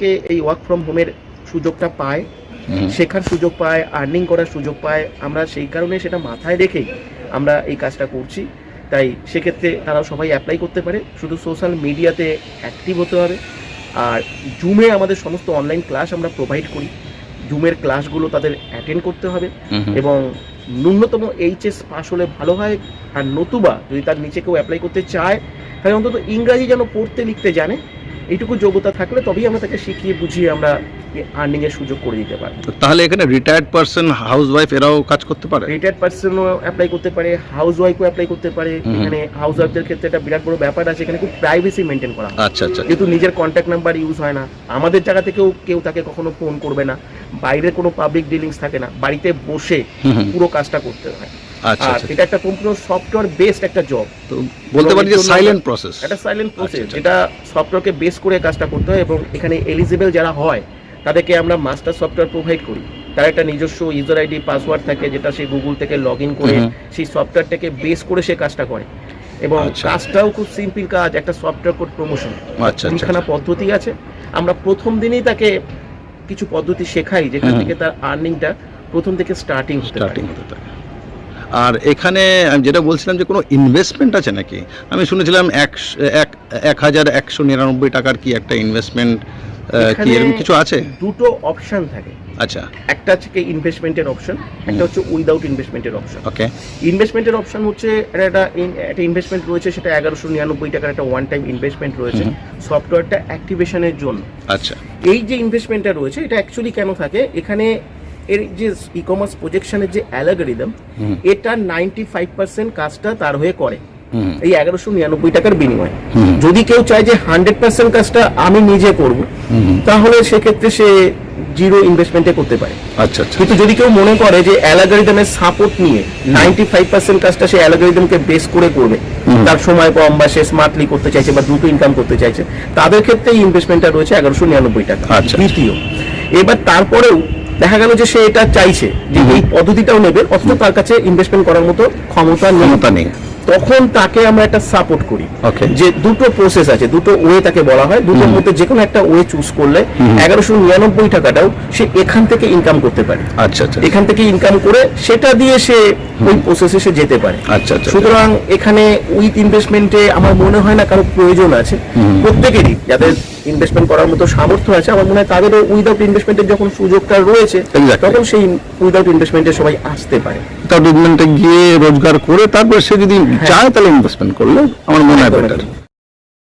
এই work from হোমের সুযোগটা পায়, শেখার সুযোগ পায়, আর্নিং করার সুযোগ পায়। আমরা সেই কারণে সেটা মাথায় রেখেই আমরা এই কাজটা করছি। তাই সেক্ষেত্রে তারাও সবাই অ্যাপ্লাই করতে পারে। শুধু সোশ্যাল মিডিয়াতে অ্যাক্টিভ হতে হবে। আর জুমে আমাদের সমস্ত অনলাইন ক্লাস আমরা প্রোভাইড করি। জুমের ক্লাসগুলো তাদের অ্যাটেন্ড করতে হবে এবং ন্যূনতম এইচএস পাস হলে ভালো হয়। আর নতুবা যদি তার নিচে কেউ অ্যাপ্লাই করতে চায় তাহলে অন্তত ইংরাজি যেন পড়তে লিখতে জানে, এইটুকু যোগ্যতা থাকলে তবেই আমরা তাকে শিখিয়ে বুঝিয়ে আমরা আর্নিং এর সুযোগ করে দিতে পারি। তাহলে এখানে রিটায়ার্ড পারসন, হাউস ওয়াইফ এরাও কাজ করতে পারে? রিটায়ার্ড পারসনও অ্যাপ্লাই করতে পারে, হাউস ওয়াইফও অ্যাপ্লাই করতে পারে। এখানে হাউস ওয়াইফদের ক্ষেত্রে একটা বিরাট বড় ব্যাপার আছে, এখানে খুব প্রাইভেসি মেনটেন করা হয়। আচ্ছা আচ্ছা। যেহেতু নিজের কন্ট্যাক্ট নাম্বার ইউজ হয় না, আমাদের জায়গা থেকেও কেউ তাকে কখনো ফোন করবে না, বাইরের কোনো পাবলিক ডিলিংস থাকে না, বাড়িতে বসে পুরো কাজটা করতে হয়। আচ্ছা আর এটা একটা সম্পূর্ণ সফটওয়্যার বেসড একটা জব, তো বলতে পারি যে সাইলেন্ট প্রসেস। এটা সাইলেন্ট প্রসেস, যেটা সফটওয়্যারকে বেস করে কাজটা করতে হয়। এবং এখানে এলিজিবল যারা হয় তাদেরকে আমরা মাস্টার সফটওয়্যার প্রোভাইড করি। তার একটা নিজস্ব ইউজার আইডি পাসওয়ার্ড থাকে, যেটা সে গুগল থেকে লগ ইন করে সেই সফটওয়্যারটাকে বেস করে সে কাজটা করে। এবং কাজটাও খুব সিম্পল কাজ, একটা সফটওয়্যার কোড প্রমোশন। তিনখানা পদ্ধতি আছে। আমরা প্রথম দিনেই তাকে কিছু পদ্ধতি শেখাই যেখান থেকে তার আর্নিংটা প্রথম থেকে স্টার্টিং হতে পারে। আর এখানে আমি যেটা বলছিলাম যে কোনো ইনভেস্টমেন্ট আছে নাকি? আমি শুনেছিলাম 1199 টাকার কি একটা ইনভেস্টমেন্ট, কি এরকম কিছু আছে? দুটো অপশন থাকে। আচ্ছা, একটা হচ্ছে ইনভেস্টমেন্টের অপশন, একটা হচ্ছে উইদাউট ইনভেস্টমেন্টের অপশন। ওকে। ইনভেস্টমেন্টের অপশন হচ্ছে একটা ইনভেস্টমেন্ট রয়েছে, সেটা 1199 টাকার একটা ওয়ান টাইম ইনভেস্টমেন্ট রয়েছে সফটওয়্যারটা অ্যাক্টিভেশনের জন্য। আচ্ছা। এই যে ইনভেস্টমেন্টটা রয়েছে এটা অ্যাকচুয়ালি কেন থাকে, এখানে এর যে ই কমার্স প্রজেকশনের যে অ্যালগরিদম, এটা 95% কাজটা তার হয়ে করে এই 1199 টাকার বিনিময়ে। যদি কেউ চায় যে 100% কাজটা আমি নিজে করব, তাহলে সেক্ষেত্রে সে জিরো ইনভেস্টমেন্টে করতে পারে। আচ্ছা আচ্ছা। কিন্তু যদি কেউ মনে করে যে অ্যালগরিদমের সাপোর্ট নিয়ে 95% কাজটা সে অ্যালগরিদমকে বেস করে করবে, তার সময় কম বা সে স্মার্টলি করতে চাইছে বা দ্রুত ইনকাম করতে চাইছে, তাদের ক্ষেত্রে এই ইনভেস্টমেন্টটা রয়েছে 1199 টাকা। দ্বিতীয়, এবার তারপরেও দেখা গেল যে সে এটা চাইছে যে এই পদ্ধতিটাও নেবে, অথচ তার কাছে ইনভেস্টমেন্ট করার মতো ক্ষমতা নেই, তখন তাকে আমরা একটা সাপোর্ট করি। যে দুটো প্রসেস আছে, দুটো ওয়ে তাকে বলা হয়, দুটোর মধ্যে যে কোনো একটা ওয়ে চুজ করলে 1199 টাকাটাও সে এখান থেকে ইনকাম করতে পারে। আচ্ছা আচ্ছা। এখান থেকে ইনকাম করে সেটা দিয়ে সে ওই প্রসেসে সে যেতে পারে। আচ্ছা আচ্ছা। সুতরাং এখানে উইথ ইনভেস্টমেন্টে আমার মনে হয় না কারো প্রয়োজন আছে। প্রত্যেকেরই যাদের ইনভেস্টমেন্ট করার মতো সামর্থ্য আছে, আমার মনে হয় তাদেরও উইদাউট ইনভেস্টমেন্টের যখন সুযোগটা রয়েছে তখন সেই উইদাউট ইনভেস্টমেন্টে সবাই আসতে পারে। তার গিয়ে রোজগার করে তারপর সে যদি চায় তাহলে ইনভেস্টমেন্ট করলে আমার মনে হয় বেটার।